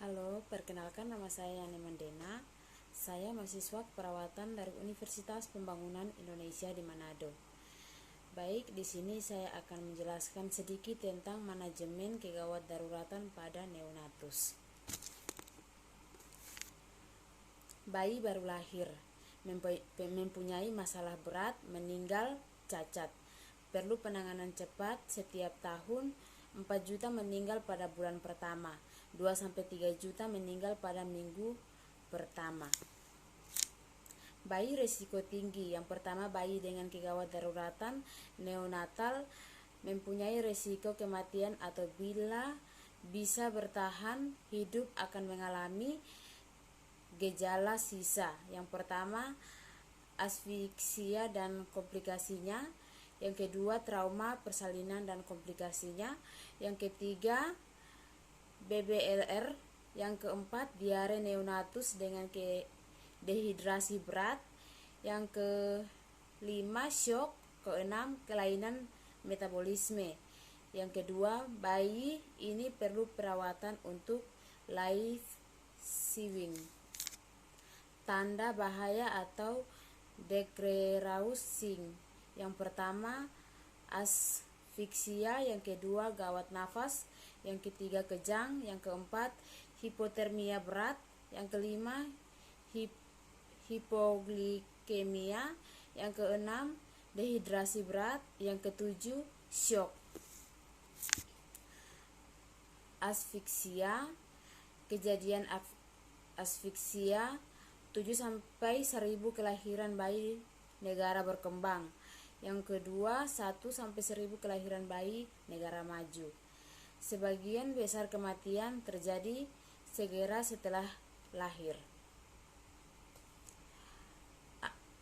Halo, perkenalkan nama saya Yani Mandena. Saya mahasiswa keperawatan dari Universitas Pembangunan Indonesia di Manado. Baik, di sini saya akan menjelaskan sedikit tentang manajemen kegawat daruratan pada neonatus. Bayi baru lahir, mempunyai masalah berat, meninggal, cacat. Perlu penanganan cepat. Setiap tahun 4 juta meninggal pada bulan pertama, 2-3 juta meninggal pada minggu pertama. Bayi risiko tinggi. Yang pertama, bayi dengan kegawat daruratan neonatal mempunyai risiko kematian atau bila bisa bertahan hidup akan mengalami gejala sisa. Yang pertama, asfiksia dan komplikasinya. Yang kedua, trauma persalinan dan komplikasinya. Yang ketiga, BBLR. Yang keempat, diare neonatus dengan dehidrasi berat. Yang kelima, shock. Keenam, kelainan metabolisme. Yang kedua, bayi ini perlu perawatan untuk life saving. Tanda bahaya atau decreasing. Yang pertama, asfiksia. Yang kedua, gawat nafas. Yang ketiga, kejang. Yang keempat, hipotermia berat. Yang kelima, hipoglikemia. Yang keenam, dehidrasi berat. Yang ketujuh, shock. Asfiksia. Kejadian asfiksia 7-1000 kelahiran bayi negara berkembang. Yang kedua, 1-1000 kelahiran bayi negara maju. Sebagian besar kematian terjadi segera setelah lahir.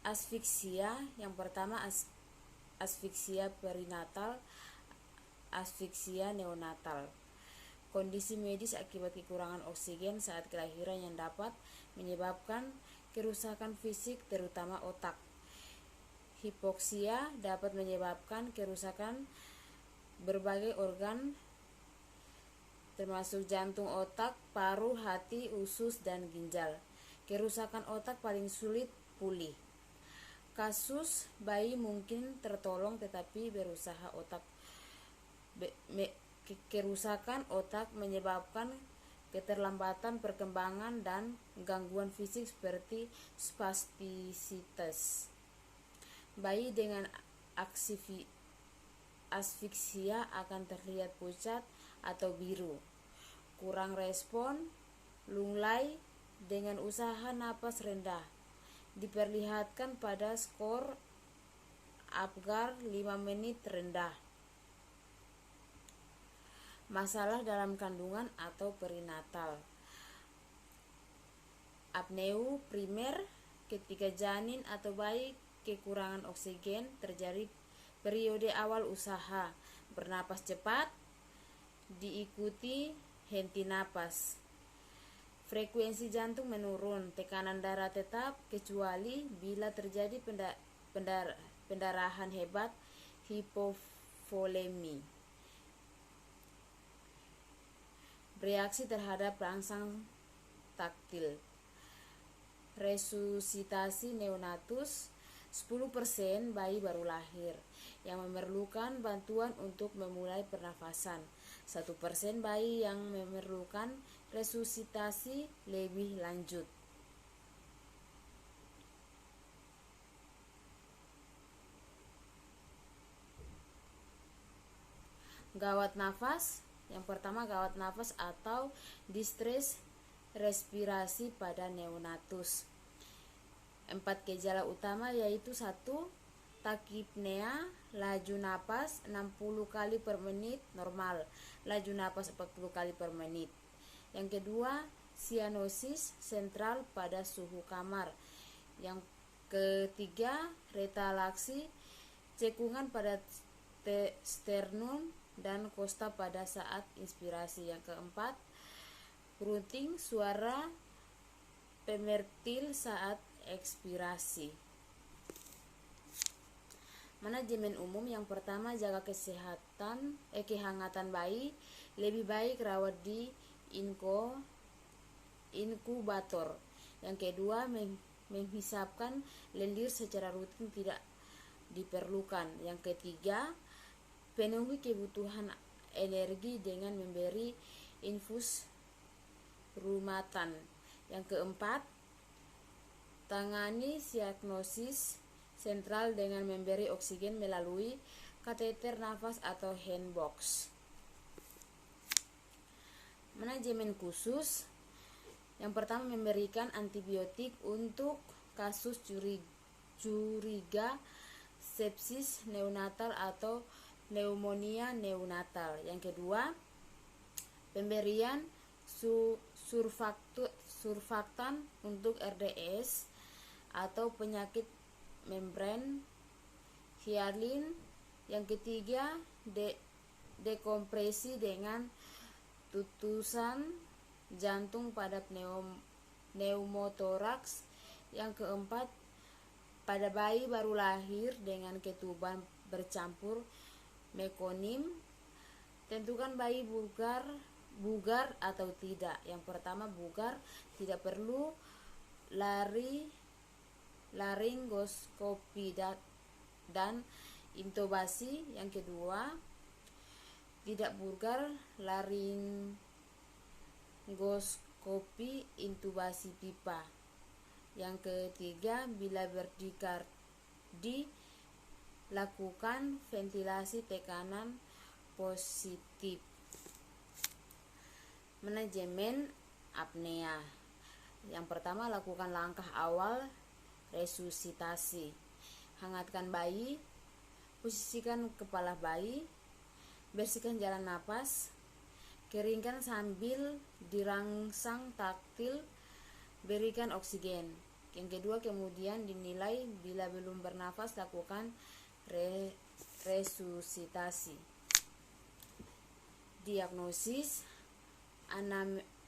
Asfiksia. Yang pertama, asfiksia perinatal, asfiksia neonatal. Kondisi medis akibat kekurangan oksigen saat kelahiran yang dapat menyebabkan kerusakan fisik terutama otak. Hipoksia dapat menyebabkan kerusakan berbagai organ termasuk jantung, otak, paru, hati, usus, dan ginjal. Kerusakan otak paling sulit pulih. Kasus bayi mungkin tertolong tetapi kerusakan otak menyebabkan keterlambatan perkembangan dan gangguan fisik seperti spastisitas. Bayi dengan asfiksia akan terlihat pucat atau biru, kurang respon, lunglai, dengan usaha napas rendah. Diperlihatkan pada skor Apgar 5 menit rendah. Masalah dalam kandungan atau perinatal. Apneu primer, ketika janin atau bayi kekurangan oksigen, terjadi periode awal usaha bernapas cepat diikuti henti napas. Frekuensi jantung menurun, tekanan darah tetap kecuali bila terjadi pendarahan hebat, hipovolemi. Reaksi terhadap rangsang taktil. Resusitasi neonatus. 10% bayi baru lahir yang memerlukan bantuan untuk memulai pernafasan. 1% bayi yang memerlukan resusitasi lebih lanjut. Gawat nafas. Yang pertama, gawat nafas atau distress respirasi pada neonatus. 4 gejala utama yaitu 1. Takipnea, laju napas 60 kali per menit normal, laju napas 40 kali per menit. Yang kedua, sianosis sentral pada suhu kamar. Yang ketiga, retalaksi, cekungan pada sternum dan kosta pada saat inspirasi. Yang keempat, grunting, suara pemertil saat ekspirasi. Manajemen umum. Yang pertama, jaga kehangatan bayi. Lebih baik rawat di inkubator. Yang kedua, menghisapkan lendir secara rutin tidak diperlukan. Yang ketiga, penuhi kebutuhan energi dengan memberi infus rumahan. Yang keempat, tangani diagnosis sentral dengan memberi oksigen melalui kateter nafas atau handbox. Manajemen khusus. Yang pertama, memberikan antibiotik untuk kasus curiga sepsis neonatal atau pneumonia neonatal. Yang kedua, pemberian surfaktan untuk RDS atau penyakit membran hialin. Yang ketiga, dekompresi dengan tutusan jantung pada pneumotoraks. Yang keempat, pada bayi baru lahir dengan ketuban bercampur mekonim, tentukan bayi bugar atau tidak. Yang pertama, bugar, tidak perlu laringoskopi dan intubasi. Yang kedua, tidak bugar, laringoskopi, intubasi pipa. Yang ketiga, bila berdikardie, lakukan ventilasi tekanan positif. Manajemen apnea. Yang pertama, lakukan langkah awal resusitasi. Hangatkan bayi, posisikan kepala bayi, bersihkan jalan napas, keringkan sambil dirangsang taktil, berikan oksigen. Yang kedua, kemudian dinilai bila belum bernafas, lakukan resusitasi. Diagnosis,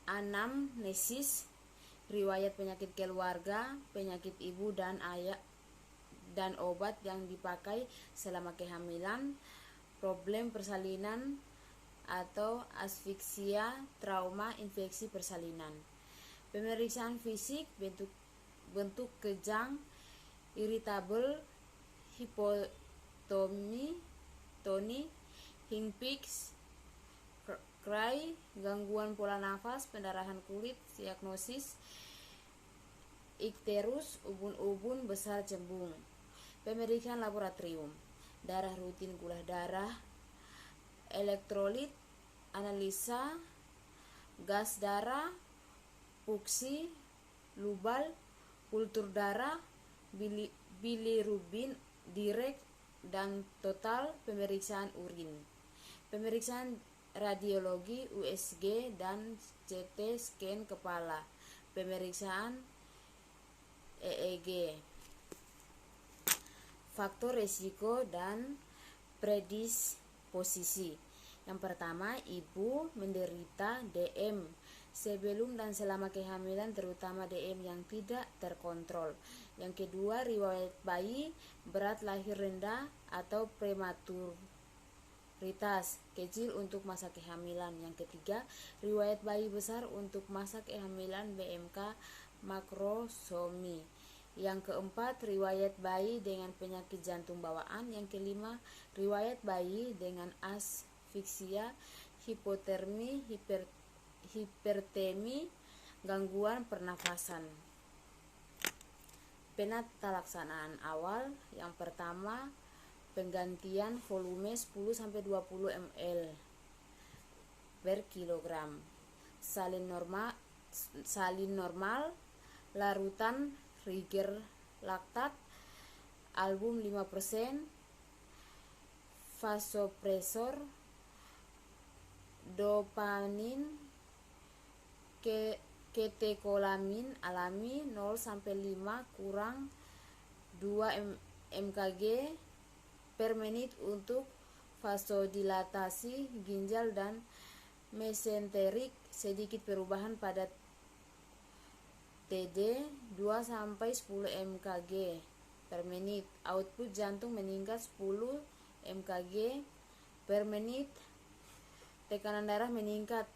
anamnesis, riwayat penyakit keluarga, penyakit ibu dan ayah, dan obat yang dipakai selama kehamilan, problem persalinan atau asfiksia, trauma, infeksi persalinan. Pemeriksaan fisik, bentuk kejang, irritable, hipotoni, hingpix, cry, gangguan pola nafas, pendarahan kulit. Diagnosis, ikterus, ubun-ubun besar cembung. Pemeriksaan laboratorium, darah rutin, gula darah, elektrolit, analisa gas darah, puksi, lubal, kultur darah, bilirubin direct dan total. Pemeriksaan urin, pemeriksaan radiologi, USG dan CT scan kepala, pemeriksaan EEG. Faktor risiko dan predisposisi. Yang pertama, ibu menderita DM sebelum dan selama kehamilan, terutama DM yang tidak terkontrol. Yang kedua, riwayat bayi berat lahir rendah atau prematuritas kecil untuk masa kehamilan. Yang ketiga, riwayat bayi besar untuk masa kehamilan, BMK makrosomi. Yang keempat, riwayat bayi dengan penyakit jantung bawaan. Yang kelima, riwayat bayi dengan asfiksia, hipotermi, hipertemi, gangguan pernafasan. Penata laksanaan awal. Yang pertama, penggantian volume 10-20 ml per kilogram. Salin normal, larutan Riger laktat, album 5%, vasopresor, dopamin, ketekolamin alami 0-5 kurang 2 mkg per menit untuk vasodilatasi ginjal dan mesenterik. Sedikit perubahan pada TD 2-10 mkg per menit. Output jantung meningkat 10 mkg per menit. Tekanan darah meningkat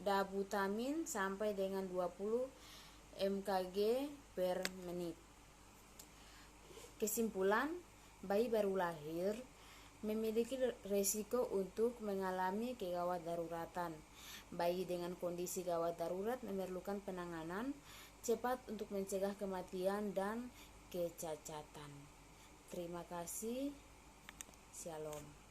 dabutamin sampai dengan 20 mkg per menit. Kesimpulan, bayi baru lahir memiliki resiko untuk mengalami kegawat daruratan. Bayi dengan kondisi gawat darurat memerlukan penanganan cepat untuk mencegah kematian dan kecacatan. Terima kasih. Shalom.